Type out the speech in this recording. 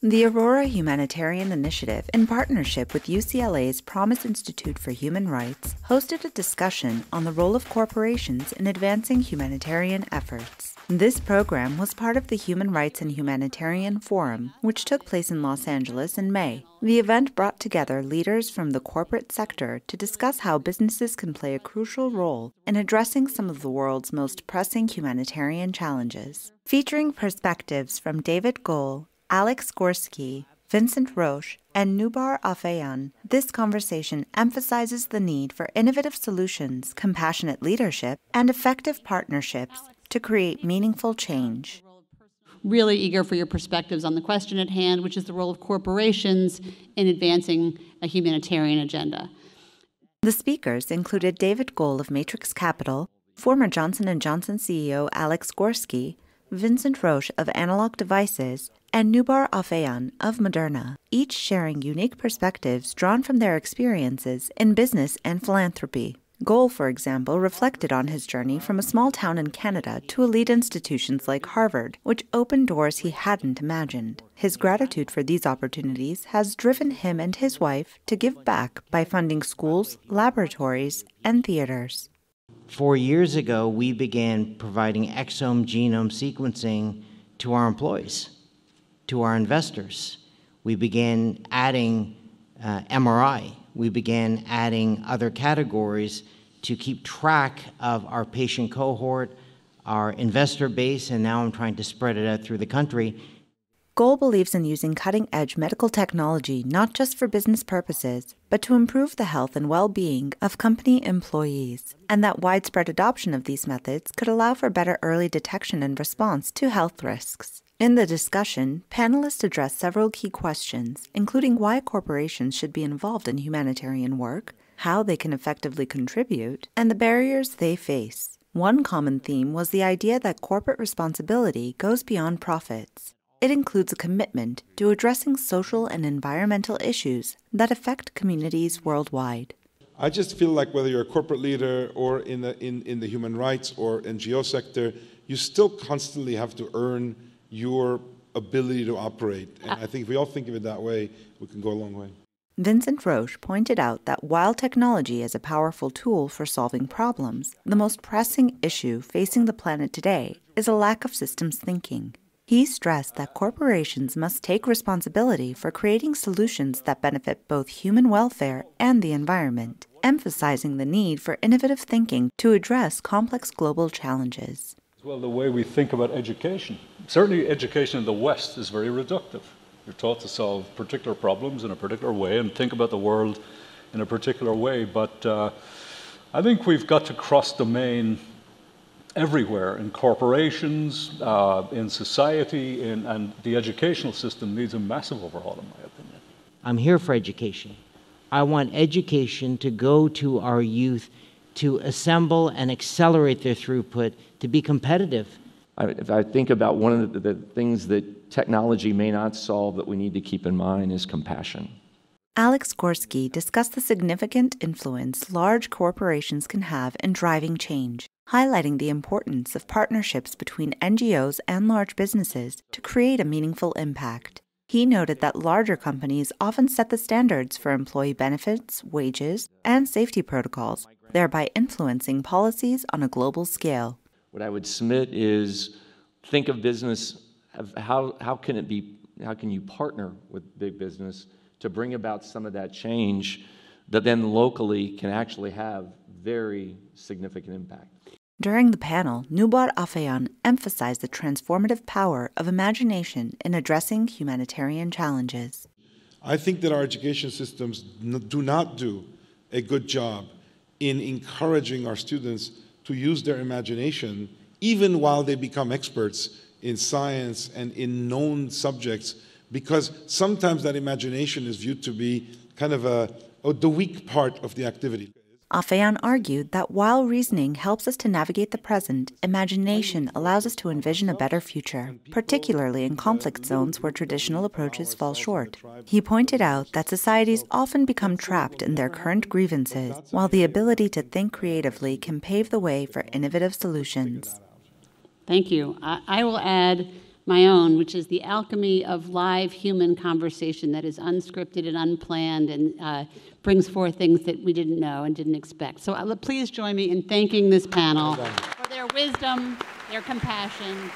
The Aurora Humanitarian Initiative, in partnership with UCLA's Promise Institute for Human Rights, hosted a discussion on the role of corporations in advancing humanitarian efforts. This program was part of the Human Rights and Humanitarian Forum, which took place in Los Angeles in May. The event brought together leaders from the corporate sector to discuss how businesses can play a crucial role in addressing some of the world's most pressing humanitarian challenges. Featuring perspectives from David Goel, Alex Gorsky, Vincent Roche, and Noubar Afeyan, this conversation emphasizes the need for innovative solutions, compassionate leadership, and effective partnerships to create meaningful change. Really eager for your perspectives on the question at hand, which is the role of corporations in advancing a humanitarian agenda. The speakers included David Goel of Matrix Capital, former Johnson & Johnson CEO Alex Gorsky, Vincent Roche of Analog Devices, and Noubar Afeyan of Moderna, each sharing unique perspectives drawn from their experiences in business and philanthropy. Goel, for example, reflected on his journey from a small town in Canada to elite institutions like Harvard, which opened doors he hadn't imagined. His gratitude for these opportunities has driven him and his wife to give back by funding schools, laboratories, and theaters. 4 years ago, we began providing exome genome sequencing to our employees, to our investors. We began adding MRI. We began adding other categories to keep track of our patient cohort, our investor base, and now I'm trying to spread it out through the country. Goel believes in using cutting-edge medical technology not just for business purposes, but to improve the health and well-being of company employees, and that widespread adoption of these methods could allow for better early detection and response to health risks. In the discussion, panelists addressed several key questions, including why corporations should be involved in humanitarian work, how they can effectively contribute, and the barriers they face. One common theme was the idea that corporate responsibility goes beyond profits. It includes a commitment to addressing social and environmental issues that affect communities worldwide. I just feel like whether you're a corporate leader or in the human rights or NGO sector, you still constantly have to earn your ability to operate. And I think if we all think of it that way, we can go a long way. Vincent Roche pointed out that while technology is a powerful tool for solving problems, the most pressing issue facing the planet today is a lack of systems thinking. He stressed that corporations must take responsibility for creating solutions that benefit both human welfare and the environment, emphasizing the need for innovative thinking to address complex global challenges. Well, the way we think about education. Certainly education in the West is very reductive. You're taught to solve particular problems in a particular way and think about the world in a particular way. But I think we've got to cross domain everywhere, in corporations, in society, and the educational system needs a massive overhaul, in my opinion. I'm here for education. I want education to go to our youth to assemble and accelerate their throughput to be competitive. If I think about one of the things that technology may not solve that we need to keep in mind is compassion. Alex Gorsky discussed the significant influence large corporations can have in driving change, highlighting the importance of partnerships between NGOs and large businesses to create a meaningful impact. He noted that larger companies often set the standards for employee benefits, wages, and safety protocols, thereby influencing policies on a global scale. What I would submit is think of business, how can you partner with big business to bring about some of that change that then locally can actually have very significant impact. During the panel, Noubar Afeyan emphasized the transformative power of imagination in addressing humanitarian challenges. I think that our education systems do not do a good job in encouraging our students to use their imagination, even while they become experts in science and in known subjects, because sometimes that imagination is viewed to be kind of the weak part of the activity. Afeyan argued that while reasoning helps us to navigate the present, imagination allows us to envision a better future, particularly in conflict zones where traditional approaches fall short. He pointed out that societies often become trapped in their current grievances, while the ability to think creatively can pave the way for innovative solutions. Thank you. I will add my own, which is the alchemy of live human conversation that is unscripted and unplanned and brings forth things that we didn't know and didn't expect. So please join me in thanking this panel for their wisdom, their compassion,